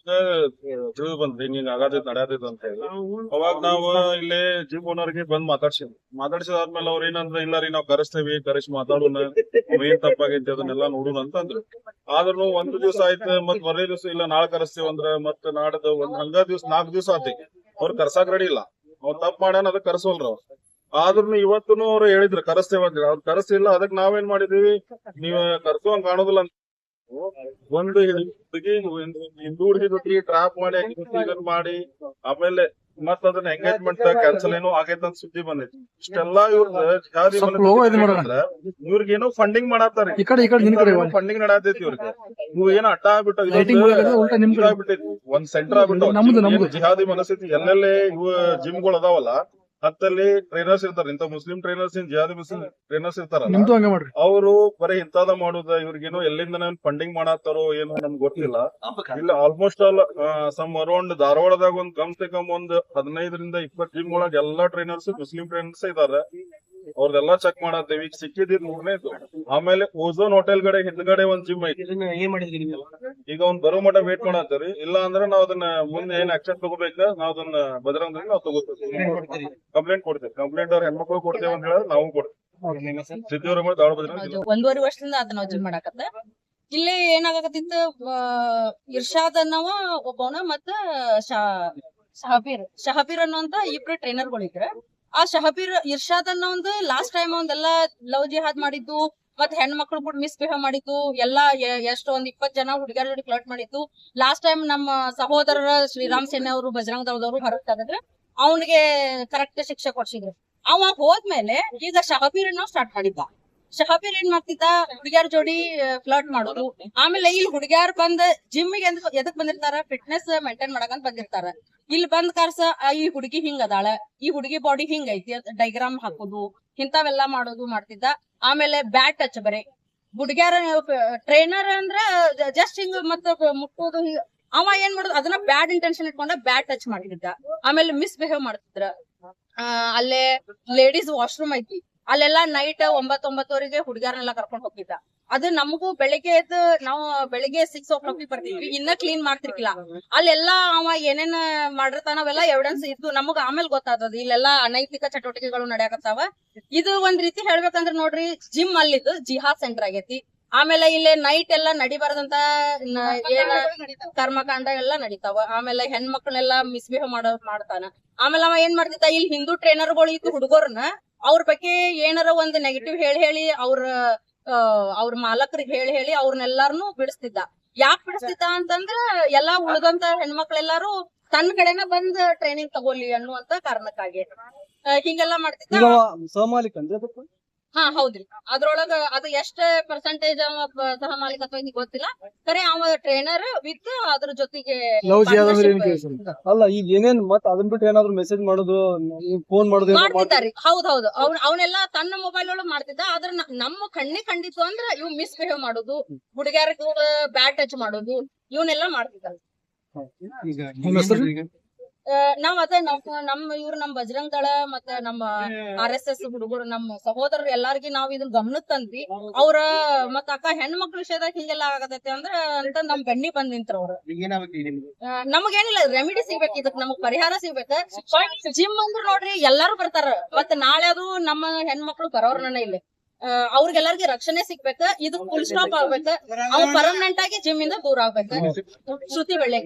ತಿಳಿದು ಬಂದ್ರಿ ಹಿಂಗ ಆಗತೈತ್ ನಡೆಯತೈತ್ ಅಂತ ಹೇಳಿ. ಅವಾಗ ನಾವ್ ಇಲ್ಲಿ ಜಿಮ್ ಓನರ್ಗೆ ಬಂದ್ ಮಾತಾಡ್ಸಿದಾದ್ಮೇಲೆ ಅವ್ರ ಏನಂದ್ರ ಇಲ್ಲ ರೀ ನಾವ್ ಕರೆಸಿ ಮಾತಾಡೋಣ, ಏನ್ ತಪ್ಪಾಗೈತಿ ಅದನ್ನೆಲ್ಲಾ ನೋಡೋಣ ಅಂತ ಅಂದ್ರು. ಆದ್ರೂ ಒಂದ್ ದಿವ್ಸ ಆಯ್ತು, ಮತ್ ಬರೇ ದಿವ್ಸ ಇಲ್ಲ ನಾಳೆ ಕರೆಸ್ತೀವಿ ಅಂದ್ರ ಮತ್ ನಾಡ್ದು ಒಂದ್ ಹಂಗ ದಿವ್ಸ 4 ದಿವ್ಸ ಆತಿ, ಅವ್ರ ಕರ್ಸಾಕ್ ರೆಡಿ ಇಲ್ಲ. ಅವ್ರ ತಪ್ಪ ಮಾಡ್ಯಾನ ಅದಕ್ಕೆ ಕರ್ಸೋಲ್ರ ಅವ್ರು. ಆದ್ರೂ ಇವತ್ತುನು ಅವ್ರು ಹೇಳಿದ್ರು ಕರೆಸ್ತೇವ ಅಂತ ಹೇಳಿ. ಅವ್ರು ಕರೆಸ್ತಿಲ್ಲ, ಅದಕ್ ನಾವೇನ್ ಮಾಡಿದೀವಿ, ನೀವ್ ಕರ್ಸುವಂಗ್ ಕಾಣೋದಿಲ್ಲ ಅಂತ ಒಂದು ಹಿಂದೂ ಹುಡುಗಿ ಜೊತೆಗೆ ಟ್ರಾಪ್ ಮಾಡಿ ಇದನ್ ಮಾಡಿ ಆಮೇಲೆ ಮತ್ ಅದನ್ನ ಎಂಗೇಜ್ಮೆಂಟ್ ಕ್ಯಾನ್ಸಲ್ ಏನೋ ಆಗೈತೆ ಅಂತ ಸುದ್ದಿ ಬಂದೈತಿ. ಇಷ್ಟೆಲ್ಲಾ ಇವ್ರಿಗೇನೋ ಫಂಡಿಂಗ್ ಮಾಡತ್ತಾರ, ಫಂಡಿಂಗ್ ನಡತೈತಿ ಇವ್ರಿಗೆ. ಇವ್ ಏನೋ ಅಡ್ಡ ಆಗ್ಬಿಟ್ಟೈತಿ, ಒಂದ್ ಸೆಂಟರ್ ಆಗ್ಬಿಟ್ಟು ಜಿಹಾದಿ ಮನಸ್ಥಿತಿ ಎಲ್ಲೆಲ್ಲೇ ಇವ್ ಜಿಮ್ಗಳು ಅದಾವಲ್ಲ ಹತ್ತಲ್ಲಿ ಟ್ರೈನರ್ಸ್ ಇರ್ತಾರ, ಇಂತ Muslim trainers jihadi Muslim trainers ಇರ್ತಾರಲ್ಲ, ಅವರು ಬರೀ ಇಂತಾದ ಮಾಡುದ. ಇವ್ರಿಗೇನೋ ಎಲ್ಲಿಂದ ಫಂಡಿಂಗ್ ಮಾಡತ್ತಾರೋ ಏನೋ ನಮ್ಗೆ ಗೊತ್ತಿಲ್ಲ. ಇಲ್ಲ ಆಲ್ಮೋಸ್ಟ್ ಆಲ್ ಸಮ್ ಅರೌಂಡ್ ಧಾರವಾಡದಾಗ ಒಂದ್ ಕಮ್ ಸೆ ಕಮ್ ಒಂದ್ 15 ರಿಂದ 20 ಜಿಮ್ ಒಳಗೆ ಎಲ್ಲಾ ಟ್ರೈನರ್ಸ್ ಮುಸ್ಲಿಂ ಟ್ರೈನರ್ಸ್ ಇದಾರೆ. ಅವ್ರದೆಲ್ಲಾ ಚೆಕ್ ಮಾಡತ್ತೇವಿ, ಈಗ ಸಿಕ್ಕಿದ್ ಮೂರನೇದು. ಆಮೇಲೆ ಓಝೋನ್ ಹೋಟೆಲ್ ಕಡೆ ಹಿಂದ್ಗಡೆ ಒಂದ್ ಜಿಮ್ ಐತಿ. ಈಗ ಒಂದ್ ಬರೋ ಮಟ್ಟ ವೇಟ್ ಮಾಡತ್ತೇರಿ. ಇಲ್ಲ ಅಂದ್ರೆ ನಾವ್ ಅದನ್ನ ಮುಂದೆ ಏನ್ ಆಕ್ಷನ್ ತಗೋಬೇಕ, ನಾವ್ ಅದನ್ನ ಬಜರಂಗದಲ್ಲಿ ನಾವ್ ತಗೋತೀವಿ, ಕಂಪ್ಲೇಂಟ್ ಕೊಡ್ತೇವೆ. ಕಂಪ್ಲೇಂಟ್ ಅವ್ರ ಹೆಣ್ಮಕ್ಳು ಕೊಡ್ತೇವೆ ಅಂತ ಹೇಳಿದ್ರೆ ನಾವು ಕೊಡ್ತೇವೆ. ಸಿದ್ಧಿಯವರ ದಾವಣ 1.5 ವರ್ಷದಿಂದ ಅದ ನಾವ್ ಜಿಮ್ ಮಾಡಾಕತ್ತ. ಇಲ್ಲಿ ಏನಾಗತ್ತಿತ್ತು, ಇರ್ಷಾದ್ ಅನ್ನವ ಒಬ್ಬವನ ಮತ್ತ ಶಹಬೀರ್ ಅನ್ನೋಂತ ಇಬ್ರು ಟ್ರೈನರ್ಗಳಿದ್ರ. ಆ ಇರ್ಷಾದ್ ಅನ್ನೋ ಒಂದು ಲಾಸ್ಟ್ ಟೈಮ್ ಒಂದೆಲ್ಲಾ ಲವ್ ಜಿಹಾದ್ ಮಾಡಿದ್ದು, ಮತ್ ಹೆಣ್ಮಕ್ಳು ಕೂಡ ಮಿಸ್ಬಿಹೇವ್ ಮಾಡಿದ್ದು, ಎಲ್ಲಾ ಎಷ್ಟು ಒಂದ್ 20 ಜನ ಹುಡುಗಿಯರ ಜೋಡಿ ಫ್ಲರ್ಟ್ ಮಾಡಿದ್ದು. ಲಾಸ್ಟ್ ಟೈಮ್ ನಮ್ಮ ಸಹೋದರರ ಶ್ರೀರಾಮ್ ಸೇನೆ ಅವರು ಬಜರಂಗ ದಳದವರು ಹೊರಗ್ ತೆಗೆದ್ರೆ ಅವನಿಗೆ ಕರೆಕ್ಟ್ ಶಿಕ್ಷೆ ಕೊಡ್ಸಿದ್ರು. ಅವ ಹೋದ್ಮೇಲೆ ಈಗ ಶಹಬೀರ್ ಅನ್ನೋ ಸ್ಟಾರ್ಟ್ ಮಾಡಿದ್ದ. ಶಹಬೀರ್ ಏನ್ ಮಾಡ್ತಿದ್ದ, ಹುಡುಗಿಯರ ಜೋಡಿ ಫ್ಲರ್ಟ್ ಮಾಡೋದು. ಆಮೇಲೆ ಇಲ್ಲಿ ಹುಡುಗಿಯರ್ ಬಂದ್ ಜಿಮ್ಮಿಗೆ ಎದಕ್ ಬಂದಿರ್ತಾರ, ಫಿಟ್ನೆಸ್ ಮೇಂಟೈನ್ ಮಾಡಕಂತ ಬಂದಿರ್ತಾರ. ಇಲ್ಲಿ ಬಂದ್ ಕಾರ್ಸ ಈ ಹುಡುಗಿ ಹಿಂಗ್ ಅದಾಳ, ಈ ಹುಡುಗಿ ಬಾಡಿ ಹಿಂಗ್ ಐತಿ ಡೈಗ್ರಾಮ್ ಹಾಕೋದು, ಇಂಥವೆಲ್ಲಾ ಮಾಡ್ತಿದ್ದ. ಆಮೇಲೆ ಬ್ಯಾಟ್ ಟಚ್ ಬರೇ ಹುಡುಗಿಯರ ಟ್ರೈನರ್ ಅಂದ್ರ ಜಸ್ಟ್ ಹಿಂಗ್ ಮತ್ತ ಮುಟ್ಟೋದು. ಅವ ಏನ್ ಮಾಡೋದು, ಅದನ್ನ ಬ್ಯಾಡ್ ಇಂಟೆನ್ಷನ್ ಇಟ್ಕೊಂಡ ಬ್ಯಾಟ್ ಟಚ್ ಮಾಡಿದ್ದ. ಆಮೇಲೆ ಮಿಸ್ಬಿಹೇವ್ ಮಾಡ್ತಿದ್ರ. ಅಲ್ಲೇ ಲೇಡೀಸ್ ವಾಶ್ರೂಮ್ ಐತಿ, ಅಲ್ಲೆಲ್ಲಾ ನೈಟ್ 9-9ವರೆಗೆ ಹುಡುಗಿಯರನ್ನೆಲ್ಲ ಕರ್ಕೊಂಡ್ ಹೋಗಿದ್ದ. ಅದು ನಮಗೂ ಬೆಳಿಗ್ಗೆ ಎದ್ದು ನಾವು ಬೆಳಿಗ್ಗೆ 6 o'clock ಬರ್ತಿದ್ವಿ, ಇನ್ನ ಕ್ಲೀನ್ ಮಾಡ್ತಿರ್ಕಿಲ್ಲ. ಅಲ್ಲೆಲ್ಲಾ ಅವ ಏನೇನ್ ಮಾಡಿರ್ತಾನ ಅವೆಲ್ಲ ಎವಿಡೆನ್ಸ್ ಇದ್ದು ನಮಗ್ ಆಮೇಲೆ ಗೊತ್ತಾದದ ಇಲ್ಲೆಲ್ಲಾ ಅನೈತಿಕ ಚಟುವಟಿಕೆಗಳು ನಡೆಯಕತ್ತಾವ. ಇದು ಒಂದ್ ರೀತಿ ಹೇಳ್ಬೇಕಂದ್ರ ನೋಡ್ರಿ, ಜಿಮ್ ಅಲ್ಲಿದ್ದು ಜಿಹಾದ್ ಸೆಂಟರ್ ಆಗೇತಿ. ಆಮೇಲೆ ಇಲ್ಲಿ ನೈಟ್ ಎಲ್ಲಾ ನಡಿಬಾರದಂತ ಏನ ಕರ್ಮಕಾಂಡ ಎಲ್ಲಾ ನಡೀತಾವ. ಆಮೇಲೆ ಹೆಣ್ಮಕ್ಳನ್ನೆಲ್ಲಾ ಮಿಸ್ಬಿಹೇವ್ ಮಾಡ್ತಾನ. ಆಮೇಲೆ ಅವ ಏನ್ ಮಾಡ್ತಿದ್ದ, ಇಲ್ಲಿ ಹಿಂದೂ ಟ್ರೈನರ್ಗಳು ಇದ್ದು ಹುಡುಗರ್ನ ಅವ್ರ ಬಗ್ಗೆ ಏನಾರ ಒಂದ್ ನೆಗೆಟಿವ್ ಹೇಳಿ ಅವ್ರ ಮಾಲಕರಿಗೆ ಹೇಳಿ ಅವ್ರನ್ನೆಲ್ಲಾರನು ಬಿಡಿಸ್ತಿದ್ದ. ಯಾಕೆ ಬಿಡಿಸ್ತಿದ್ದ ಅಂತಂದ್ರ ಎಲ್ಲಾ ಉಳಿದಂತ ಹೆಣ್ಮಕ್ಳೆಲ್ಲಾರು ತನ್ನ ಕಡೆನ ಬಂದ್ ಟ್ರೈನಿಂಗ್ ತಗೋಲಿ ಅನ್ನುವಂತ ಕಾರಣಕ್ಕಾಗಿ ಹಿಂಗೆಲ್ಲಾ ಮಾಡ್ತಿದ್ದ. ಹಾ ಹೌದ್ರಿ, ಅದ್ರೊಳಗ ಅದು ಎಷ್ಟ ಪರ್ಸೆಂಟೇಜ್ ಸಹ ಮಾಲೀಕತ್ವ ಗೊತ್ತಿಲ್ಲ. ಖರೆ ಅವ ಟ್ರೈನರ್ ವಿತ್ ಅದ್ರ ಜೊತೆಗೆ ಅಲ್ಲ. ಈಗ ಏನೇನ್ ಮತ್ ಅದನ್ ಬಿಟ್ಟು ಏನಾದ್ರು ಮೆಸೇಜ್ ಮಾಡೋದು, ಫೋನ್ ಮಾಡೋದು ಮಾಡ್ತಿದ್ದಾರಿ. ಹೌದೌದು, ಅವನೆಲ್ಲಾ ತನ್ನ ಮೊಬೈಲ್ ಒಳಗ್ ಮಾಡ್ತಿದ್ದ. ಆದ್ರ ನಮ್ಮ ಕಂಡಿತ್ತು ಅಂದ್ರ ಇವ್ ಮಿಸ್ಬಿಹೇವ್ ಮಾಡೋದು, ಹುಡುಗಿಯರ ಬ್ಯಾಡ್ ಟಚ್ ಮಾಡೋದು, ಇವನ್ನೆಲ್ಲಾ ಮಾಡ್ತಿದ್ದಾರೆ. ನಾವ್ ಅದೇ ನಮ್ ಬಜರಂಗ್ ದಳ ಮತ್ತೆ ನಮ್ಮ RSS ಹುಡುಗರು, ನಮ್ಮ ಸಹೋದರರು ಎಲ್ಲಾರ್ಗಿ ನಾವ್ ಇದನ್ನ ಗಮನಕ್ ತಂದ್ವಿ. ಅವ್ರ ಮತ್ತ ಅಕ್ಕ ಹೆಣ್ಮಕ್ಳ ವಿಷಯದಾಗ ಹಿಂಗೆಲ್ಲ ಆಗತೈತಿ ಅಂದ್ರ ಅಂತ ನಮ್ ಬೆನ್ನಿ ಬಂದ್ ನಿಂತ್ರ ಅವ್ರು. ನಮಗೇನಿಲ್ಲ, ರೆಮಿಡಿ ಸಿಗ್ಬೇಕು, ಇದಕ್ ನಮಗ್ ಪರಿಹಾರ ಸಿಗ್ಬೇಕ. ಜಿಮ್ ಅಂದ್ರ ನೋಡ್ರಿ ಎಲ್ಲಾರು ಬರ್ತಾರ, ಮತ್ತ ನಾಳೆ ಅದು ನಮ್ಮ ಹೆಣ್ಮಕ್ಳು ಬರೋರ್ನ ಇಲ್ಲಿ ಅವ್ರಿಗೆಲ್ಲರಿಗೂ ರಕ್ಷಣೆ ಸಿಗ್ಬೇಕ. ಇದು ಫುಲ್ ಸ್ಟಾಪ್ ಆಗ್ಬೇಕ. ಅವ್ ಪರ್ಮನೆಂಟ್ ಆಗಿ ಜಿಮ್ ಇಂದ ದೂರ ಆಗ್ಬೇಕ. ಶ್ರುತಿ ಬೆಳ್ಳಿ.